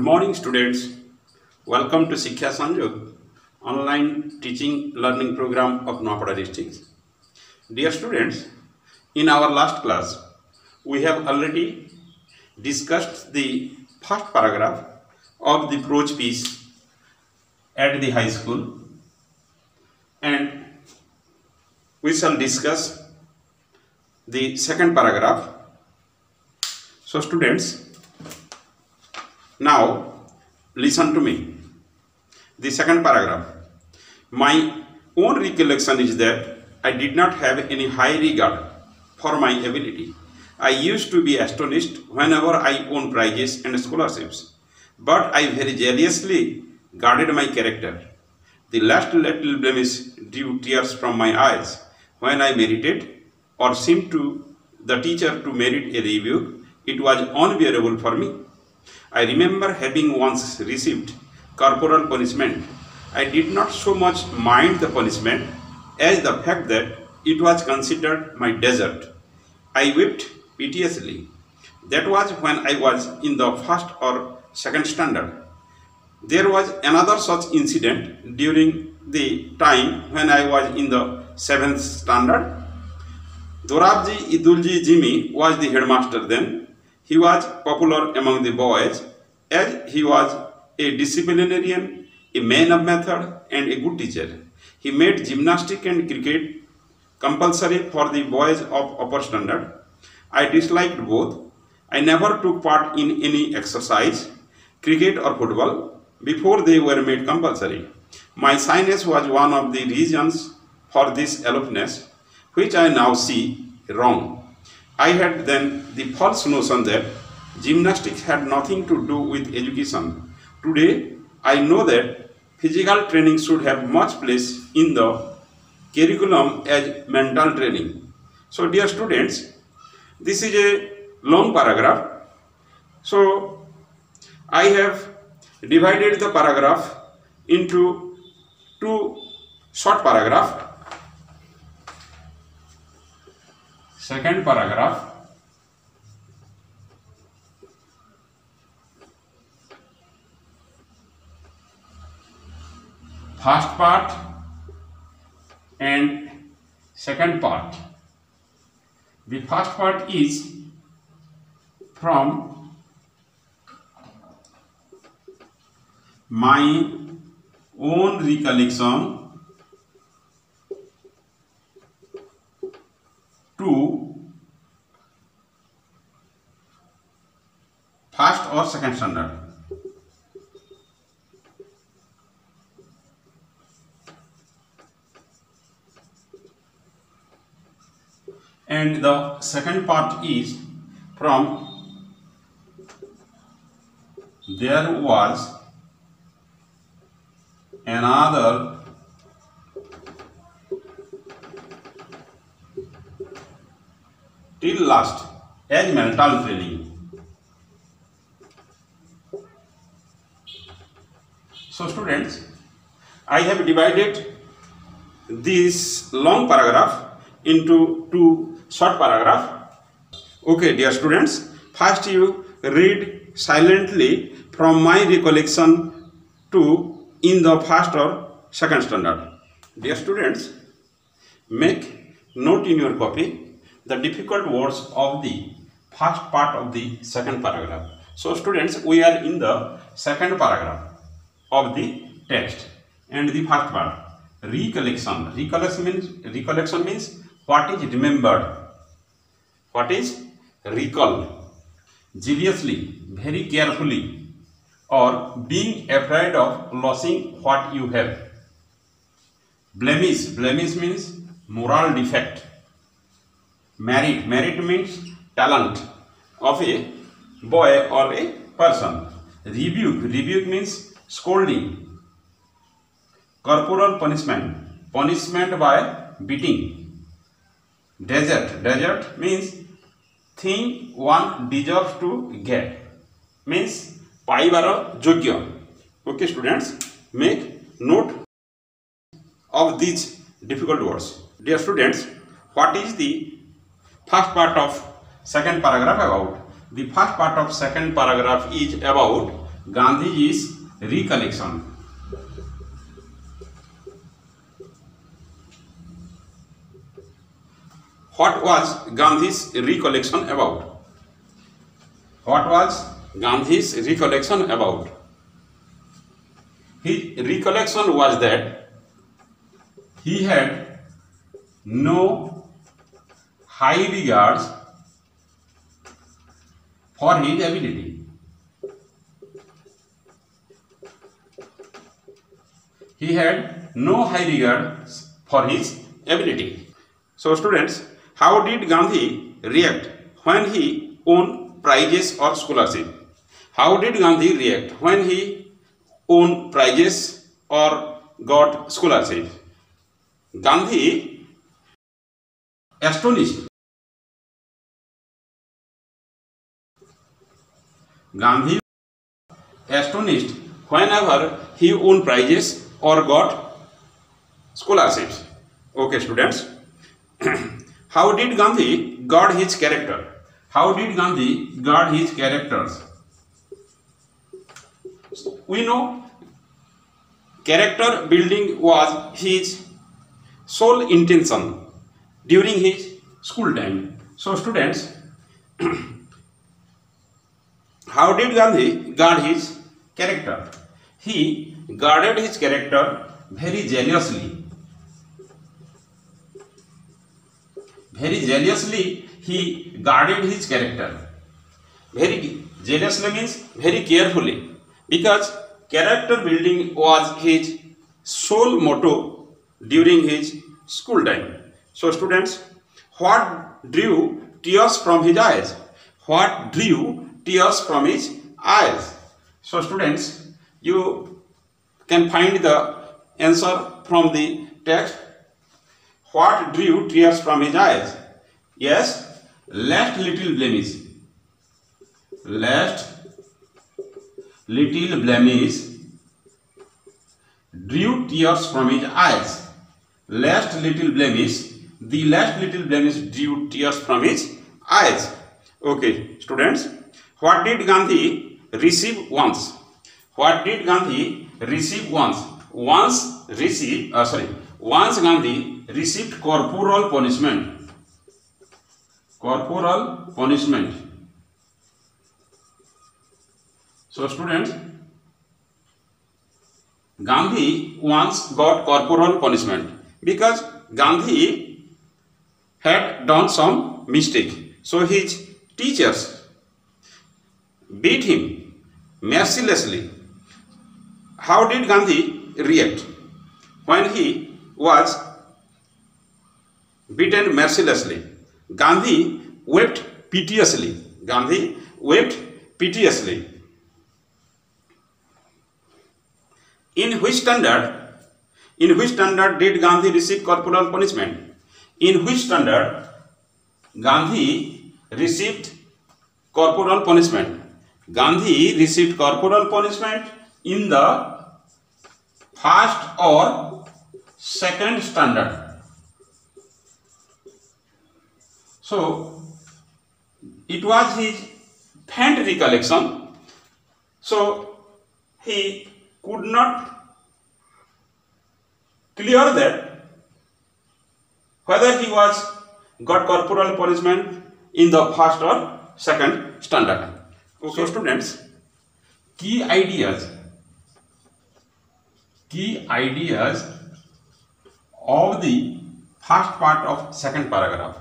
morning, students. Welcome to Shiksha Sanjog, online teaching learning program of Nuapada district. Dear students, in our last class, we have already discussed the first paragraph of the prose piece at the high school, and we shall discuss the second paragraph. So students, now listen to me. The second paragraph. My own recollection is that I did not have any high regard for my ability. I used to be astonished whenever I won prizes and scholarships, but I very jealously guarded my character. The last little blemish drew tears from my eyes when I merited or seemed to the teacher to merit a rebuke. It was unbearable for me. I remember having once received corporal punishment. I did not so much mind the punishment as the fact that it was considered my desert. I wept piteously. That was when I was in the first or second standard. There was another such incident during the time when I was in the 7th standard. Dorabji Idulji Jimmy was the headmaster then. He was popular among the boys as he was a disciplinarian, a man of method, and a good teacher. He made gymnastics and cricket compulsory for the boys of upper standard. I disliked both. I never took part in any exercise, cricket or football, before they were made compulsory. My shyness was one of the reasons for this aloofness, which I now see wrong. I had then the false notion that gymnastics had nothing to do with education. Today, I know that physical training should have much place in the curriculum as mental training. So, dear students, this is a long paragraph. So, I have divided the paragraph into two short paragraphs. Second paragraph, first part and second part. The first part is from my own recollection to first or second standard. And the second part is from there was another till last as mental training. So students, I have divided this long paragraph into two short paragraphs. Okay, dear students, first you read silently from my recollection to in the first or second standard. Dear students, make note in your copy the difficult words of the first part of the second paragraph. So students, we are in the second paragraph of the text, and the first part, recollection. Recollection means what is remembered, what is recalled, zealously, very carefully, or being afraid of losing what you have. Blemish means moral defect. Merit means talent of a boy or a person. Rebuke means scolding. Corporal punishment by beating. Desert means thing one deserves to get, means paibara jogya. Okay students, make note of these difficult words. Dear students, what is the first part of second paragraph about? The first part of second paragraph is about Gandhiji's recollection. What was Gandhi's recollection about? What was Gandhi's recollection about? His recollection was that he had no high regards for his ability. He had no high regards for his ability. So students, how did Gandhi react when he won prizes or scholarship? How did Gandhi react when he won prizes or got scholarship? Gandhi astonished. Gandhi astonished whenever he won prizes or got scholarships. Okay, students. How did Gandhi guard his character? How did Gandhi guard his characters? We know character building was his sole intention during his school time. So students, how did Gandhi guard his character? He guarded his character very jealously. Very jealously he guarded his character. Very jealously means very carefully, because character building was his sole motto during his school time. So students, what drew tears from his eyes? What drew tears from his eyes? So students, you can find the answer from the text. What drew tears from his eyes? Yes, last little blemish. Last little blemish drew tears from his eyes. Last little blemish. The last little blemish drew tears from his eyes. Okay, students. What did Gandhi receive once? What did Gandhi receive once? Once Gandhi received corporal punishment. Corporal punishment. So students, Gandhi once got corporal punishment because Gandhi had done some mistake. So his teachers beat him mercilessly. How did Gandhi react when he was beaten mercilessly? Gandhi wept piteously. Gandhi wept piteously. In which standard did Gandhi receive corporal punishment? In which standard Gandhi received corporal punishment? Gandhi received corporal punishment in the first or second standard. So it was his faint recollection. So he could not clear that whether he was got corporal punishment in the first or second standard. Okay. So students, key ideas of the first part of second paragraph.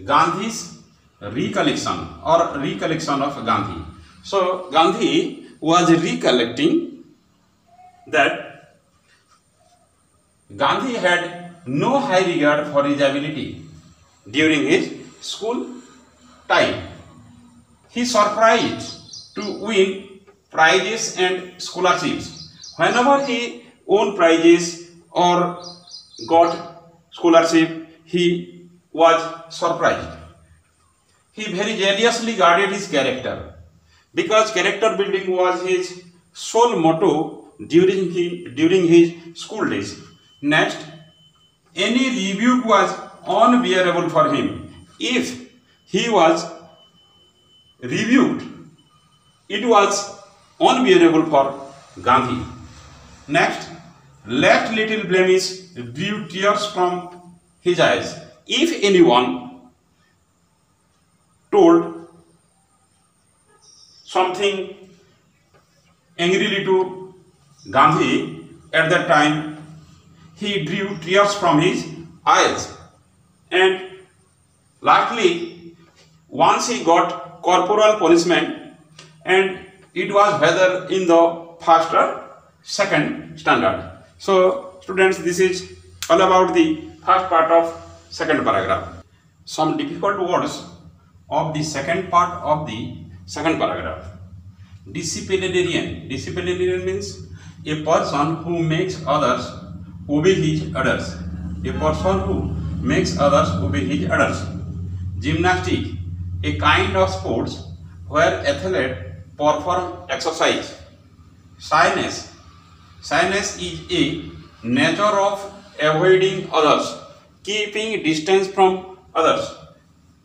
Gandhi's recollection or recollection of Gandhi. So Gandhi was recollecting that Gandhi had no high regard for his ability during his school time. He surprised to win prizes and scholarships. Whenever he won prizes or got scholarship, he was surprised. He very jealously guarded his character because character building was his sole motto during his school days. Next, any rebuke was unbearable for him. If he was rebuked, it was unbearable for Gandhi. Next, left little blemish drew tears from his eyes. If anyone told something angrily to Gandhi at that time, he drew tears from his eyes. And lastly, once he got corporal punishment, and it was whether in the first or second standard. So students, this is all about the first part of second paragraph. Some difficult words of the second part of the second paragraph. Disciplinarian. Disciplinarian means a person who makes others obey his orders. A person who makes others obey his orders. Gymnastic. A kind of sports where athletes perform exercise. Shyness. Shyness is a nature of avoiding others, keeping distance from others.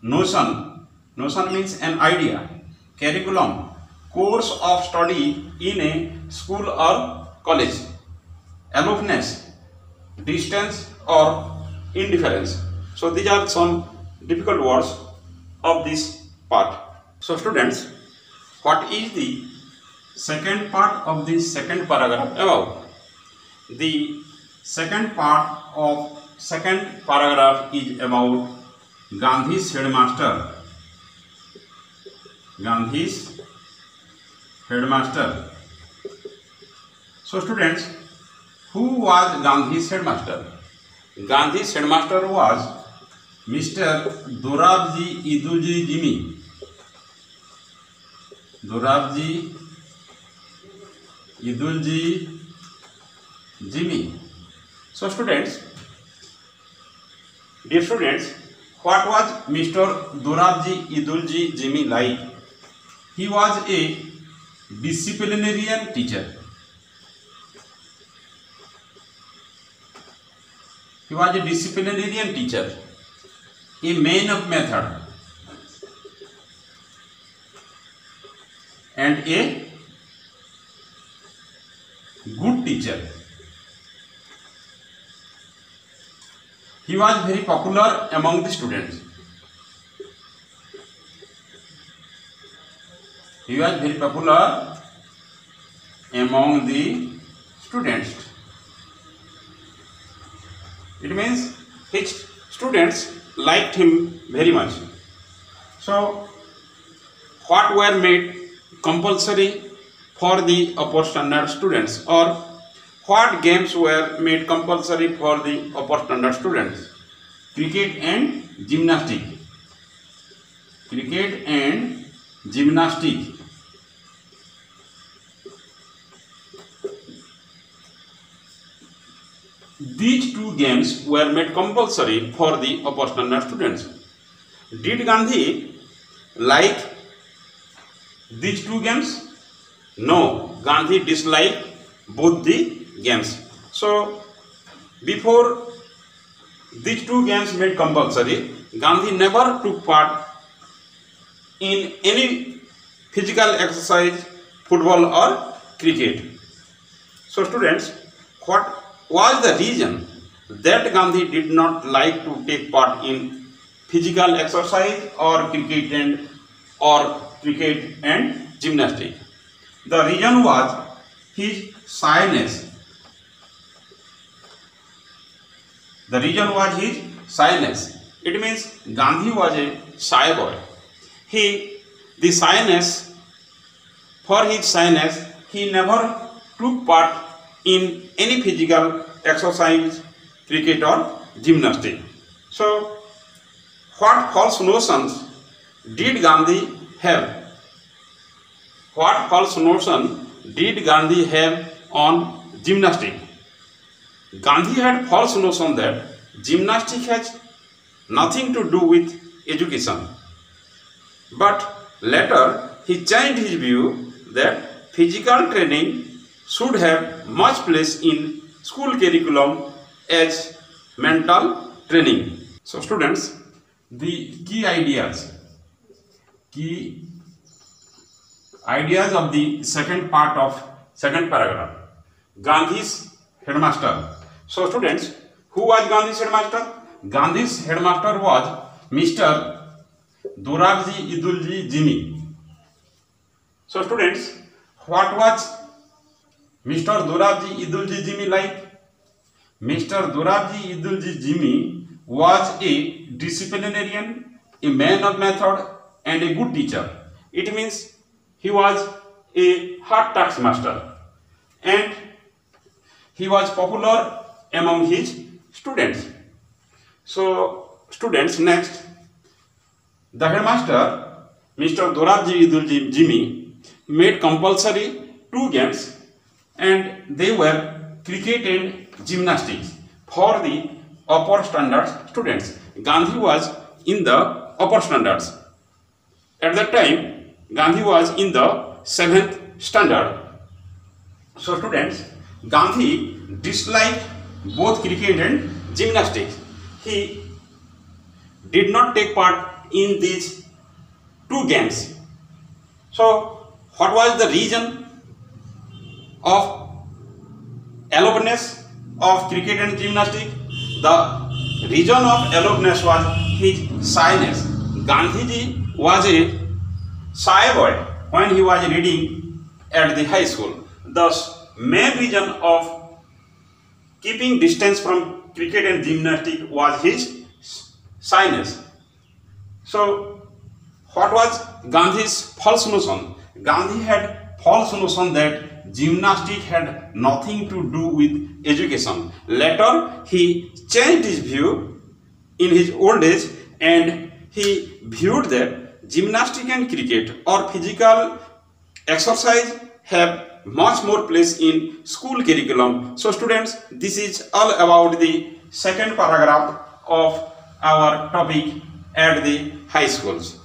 Notion. Notion means an idea. Curriculum. Course of study in a school or college. Aloofness. Distance or indifference. So these are some difficult words of this part. So students, what is the second part of the second paragraph about? The second part of second paragraph is about Gandhi's headmaster. Gandhi's headmaster. So students, who was Gandhi's headmaster? Gandhi's headmaster was Mr. Dorabji Idulji Jimmy. Dorabji Idulji Jimmy. So students, dear students, what was Mr. Dorabji Idulji Jimmy like? He was a disciplinarian teacher. He was a disciplinarian teacher, a man of method, and a good teacher. He was very popular among the students. He was very popular among the students. It means his students liked him very much. So, what were made compulsory for the upper standard students, or what games were made compulsory for the upper standard students? Cricket and gymnastic. Cricket and gymnastic. These two games were made compulsory for the upper standard students. Did Gandhi like these two games? No, Gandhi disliked both the games. So, before these two games made compulsory, Gandhi never took part in any physical exercise, football or cricket. So, students, what was the reason that Gandhi did not like to take part in physical exercise or cricket and gymnastics? The reason was his shyness. The reason was his shyness. It means Gandhi was a shy boy. For his shyness, he never took part in any physical exercise, cricket or gymnastics. So, what false notions did Gandhi have? What false notion did Gandhi have on gymnastics? Gandhi had false notion that gymnastics has nothing to do with education. But later he changed his view that physical training should have much place in school curriculum as mental training. So students, the key ideas ideas of the second part of second paragraph. Gandhi's headmaster. So students, who was Gandhi's headmaster? Gandhi's headmaster was Mr. Dorabji Idulji Jimmy. So students, what was Mr. Dorabji Idulji Jimmy like? Mr. Dorabji Idulji Jimmy was a disciplinarian, a man of method, and a good teacher. It means he was a hard taskmaster and he was popular among his students. So students, next, the headmaster Mr. Dorabji Idulji Jimmy made compulsory 2 games, and they were cricket and gymnastics for the upper standard students. Gandhi was in the upper standards. At that time, Gandhi was in the 7th standard. So students, Gandhi disliked both cricket and gymnastics. He did not take part in these 2 games. So what was the reason of alopeness of cricket and gymnastics? The reason of alopeness was his shyness. Gandhiji was a shy boy when he was reading at the high school. Thus, main reason of keeping distance from cricket and gymnastics was his shyness. So, what was Gandhi's false notion? Gandhi had false notion that gymnastics had nothing to do with education. Later, he changed his view in his old age, and he viewed that gymnastics and cricket or physical exercise have much more place in school curriculum. So students, this is all about the second paragraph of our topic at the high schools.